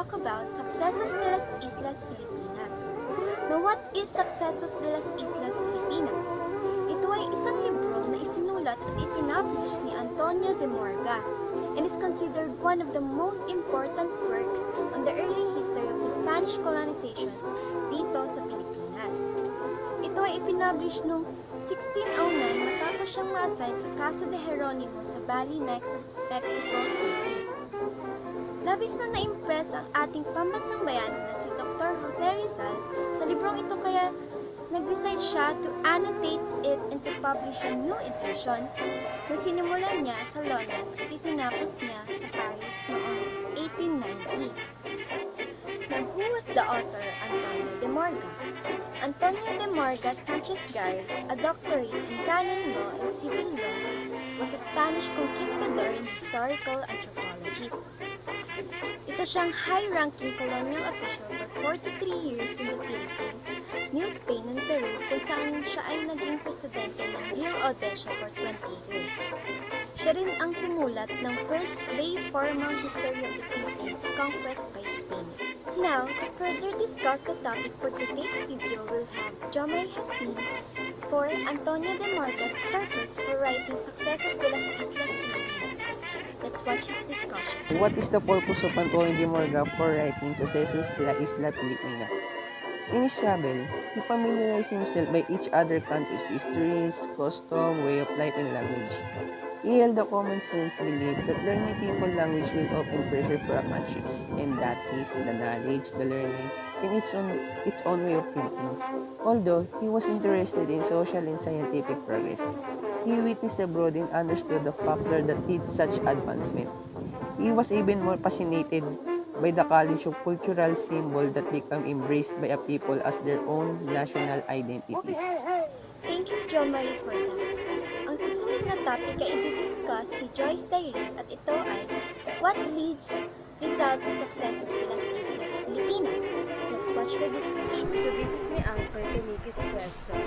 talk about Sucesos de las Islas Filipinas. Now, what is Sucesos de las Islas Filipinas? Ito ay isang libro na isinulat at itinablish ni Antonio de Morga and is considered one of the most important works on the early history of the Spanish colonizations dito sa Pilipinas. Ito ay ipinablish noong 1609 matapos siyang ma-assign sa Casa de Jeronimo sa Bali, Mexico City. Labis na na-impress ang ating pambansang bayani na si Dr. Jose Rizal sa librong ito kaya nag-decide siya to annotate it and to publish a new edition na sinimulan niya sa London at itinapos niya sa Paris noong 1890. Now, who was the author Antonio de Morga? Antonio de Morga Sanchez Garre, a doctorate in canon law and civil law, was a Spanish conquistador and historical anthropologist. Isa siyang high-ranking colonial official for 43 years in the Philippines, New Spain and Peru kung saan siya ay naging presidente ng Real Audencia for 20 years. Siya rin ang sumulat ng first lay formal history of the Philippines conquest by Spain. Now, to further discuss the topic for today's video, we'll have Jomari Hasmin for Antonio de Morga's purpose for writing Sucesos de las Islas Filipinas. Let's watch his discussion. What is the purpose of Antonio de Morga for writing Sucesos de la Isla Filipinas? In his travel, he familiarized himself by each other country's histories, custom, way of life, and language. He held a common sense belief that learning people language will open pressure for a country, and that is the knowledge, the learning, in its own way of thinking. Although he was interested in social and scientific progress, he witnessed abroad and understood the factor that did such advancement. He was even more fascinated by the college of cultural symbol that become embraced by a people as their own national identities. Thank you, Jomari, for that. Ang susunod na topic ay i-discuss ni Joyce Direct at ito ay What leads Rizal to Sucesos de las Islas Filipinas? Let's watch her discussion. So this is my answer to Mickey's question.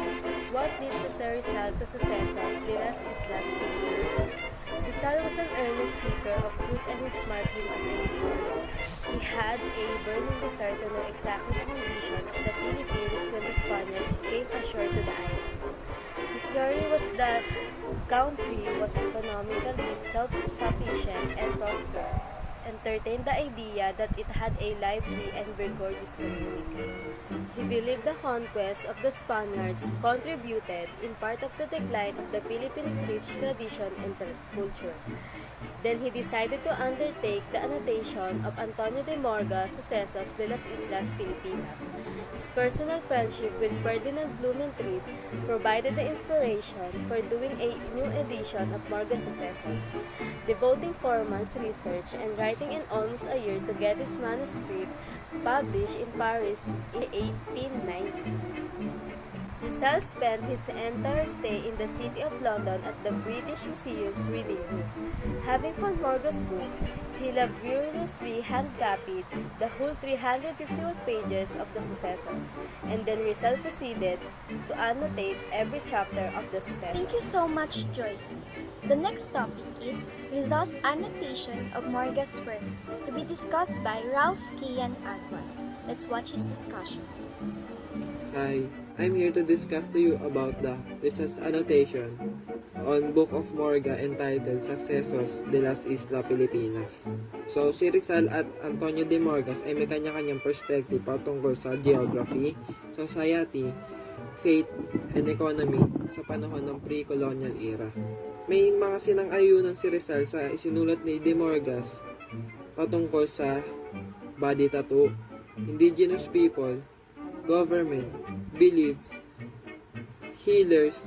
What leads Jose Rizal to Sucesos de las Islas Filipinas? Rizal was an earnest seeker of truth and his marked him as a historian. He had a burning desire to know exactly the condition of the Philippines when the Spaniards came ashore to the islands. His theory was that country was economically self-sufficient and prosperous, entertained the idea that it had a lively and vigorous community. He believed the conquest of the Spaniards contributed in part of the decline of the Philippines' rich tradition and culture. Then he decided to undertake the annotation of Antonio de Morga Sucesos de las Islas Filipinas. His personal friendship with Ferdinand Blumentritt provided the inspiration for doing a new edition of Morga Sucesos, devoting 4 months research and writing in almost a year to get his manuscript published in Paris in 1890. Rizal spent his entire stay in the city of London at the British Museum's reading room. Having found Morga's book, he laboriously hand-copied the whole 351 pages of the Sucesos, and then Rizal proceeded to annotate every chapter of the Sucesos. Thank you so much, Joyce. The next topic is Rizal's annotation of Morga's work, to be discussed by Ralph Kian Aguas. Let's watch his discussion. Hi, I'm here to discuss to you about the Rizal's annotation on Book of Morga entitled Sucesos de las Islas Filipinas. So, si Rizal at Antonio de Morgas ay may kanya-kanyang perspective patungkol sa geography, society, faith, and economy sa panahon ng pre-colonial era. May mga sinang-ayunan si Rizal sa isinulat ni De Morgas patungkol sa body tattoo, indigenous people, government, beliefs, healers,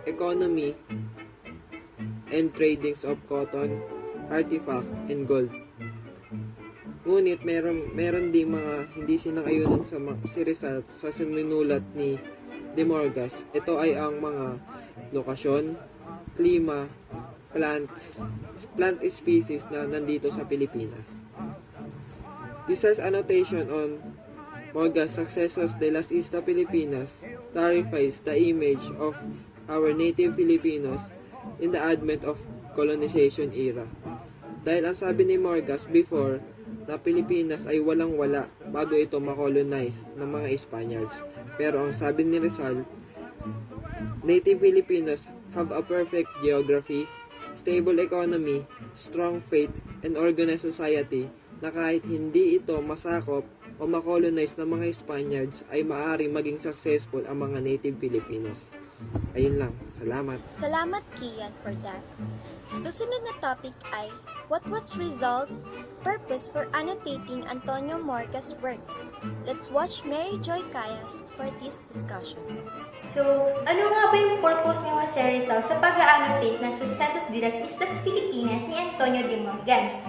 economy, and tradings of cotton, artifact, and gold. Ngunit meron din mga hindi sinang-ayunan sa si Rizal sa sinulat ni De Morgas. Ito ay ang mga lokasyon, klima, plant species na nandito sa Pilipinas. Rizal's annotation on Morga's Sucesos de las Islas Filipinas clarifies the image of our native Filipinos in the advent of colonization era. Dahil ang sabi ni Morgas before, na Pilipinas ay walang-wala bago ito makolonize ng mga Spaniards. Pero ang sabi ni Rizal, native Filipinos have a perfect geography, stable economy, strong faith, and organized society na kahit hindi ito masakop o makolonize ng mga Spaniards ay maaaring maging successful ang mga native Filipinos. Ayun lang. Salamat. Salamat, Kian, for that. Susunod na topic ay, what was Rizal's purpose for annotating Antonio Morga's work? Let's watch Mary Joy Cayas for this discussion. So, ano nga ba yung purpose ni Jose Rizal sa pag-annotate ng Sucesos de las Islas Filipinas ni Antonio de Morgans?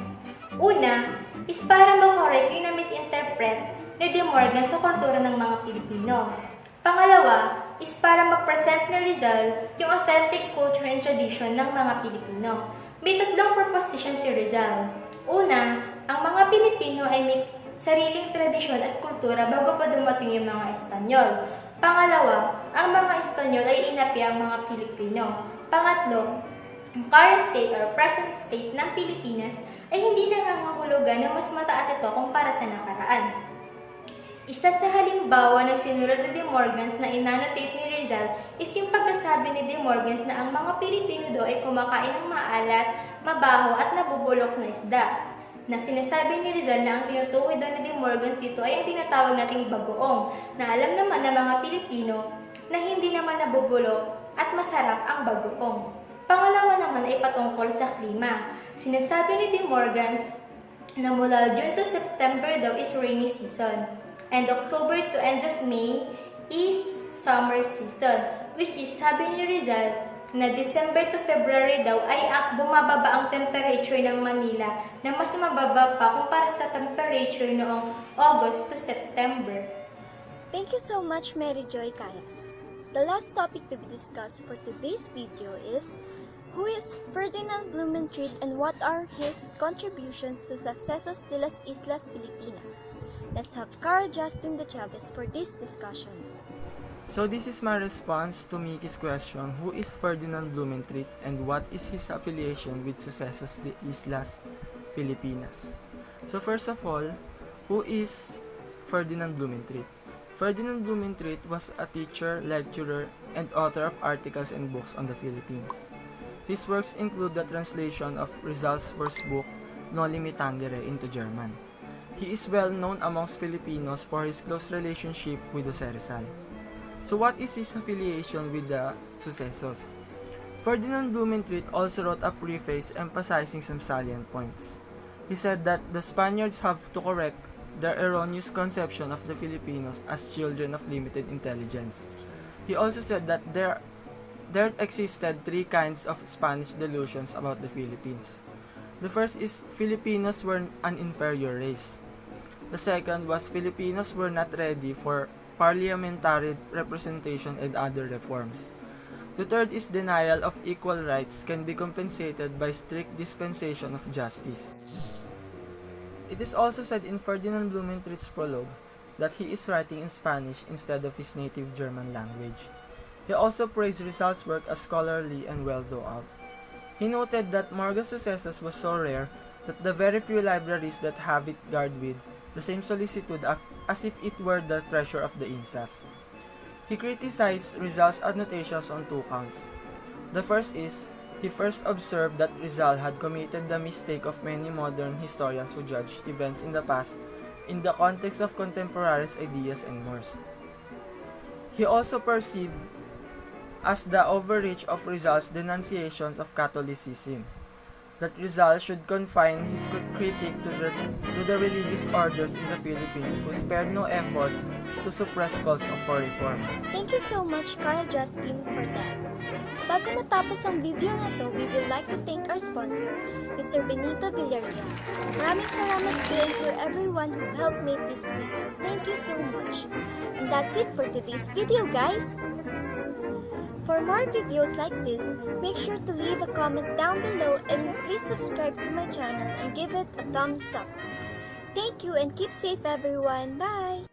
Una, is para makorek yung na-misinterpret ni de Morgan sa kultura ng mga Pilipino. Pangalawa, is para ma-present ni Rizal yung authentic culture and tradition ng mga Pilipino. May tatlong proposition si Rizal. Una, ang mga Pilipino ay may sariling tradisyon at kultura bago pa dumating yung mga Espanyol. Pangalawa, ang mga Espanyol ay inapi ang mga Pilipino. Pangatlo, ang current state or present state ng Pilipinas ay hindi nangangahulugan na mas mataas ito kumpara sa nakaraan. Isa sa halimbawa ng sinulat ni De Morgans na inannotate ni Rizal is yung pagkasabi ni De Morgans na ang mga Pilipino daw ay kumakain ng maalat, mabaho at nabubulok na isda. Na sinasabi ni Rizal na ang tinutukoy daw ni De Morgans dito ay ang tinatawag nating bagoong, na alam naman ng mga Pilipino na hindi naman nabubulok at masarap ang bagoong. Pangalawa naman ay patungkol sa klima. Sinasabi ni De Morgans na mula June to September daw is rainy season, and October to end of May is summer season, which is sabi ni Rizal na December to February daw ay bumababa ang temperature ng Manila na mas mababa pa kumpara sa temperature noong August to September. Thank you so much, Mary Joy Cayas. The last topic to be discussed for today's video is, who is Ferdinand Blumentritt and what are his contributions to Sucesos de las Islas Filipinas? Let's have Carl Justin de Chavez for this discussion. So this is my response to Mickey's question, who is Ferdinand Blumentritt and what is his affiliation with Sucesos de Islas Filipinas? So first of all, who is Ferdinand Blumentritt? Ferdinand Blumentritt was a teacher, lecturer, and author of articles and books on the Philippines. His works include the translation of Rizal's first book, Noli Me Tangere, into German. He is well known amongst Filipinos for his close relationship with Jose Rizal. So what is his affiliation with the Sucesos? Ferdinand Blumentritt also wrote a preface emphasizing some salient points. He said that the Spaniards have to correct their erroneous conception of the Filipinos as children of limited intelligence. He also said that there existed three kinds of Spanish delusions about the Philippines. The first is Filipinos were an inferior race. The second was Filipinos were not ready for parliamentary representation and other reforms. The third is denial of equal rights can be compensated by strict dispensation of justice. It is also said in Ferdinand Blumentritt's prologue that he is writing in Spanish instead of his native German language. He also praised Rizal's work as scholarly and well thought out. He noted that Morga's Sucesos was so rare that the very few libraries that have it guard with the same solicitude as if it were the treasure of the Insas. He criticized Rizal's annotations on two counts. The first is, he first observed that Rizal had committed the mistake of many modern historians who judged events in the past in the context of contemporaries' ideas and mores. He also perceived as the overreach of Rizal's denunciations of Catholicism, that Rizal should confine his critique to the religious orders in the Philippines who spared no effort to suppress calls for reform. Thank you so much, Carl Justin, for that. Bago matapos ang video na to, we would like to thank our sponsor, Mr. Benito Villarreal. Maraming salamat sir for everyone who helped make this video. Thank you so much. And that's it for today's video, guys. For more videos like this, make sure to leave a comment down below and please subscribe to my channel and give it a thumbs up. Thank you and keep safe everyone. Bye!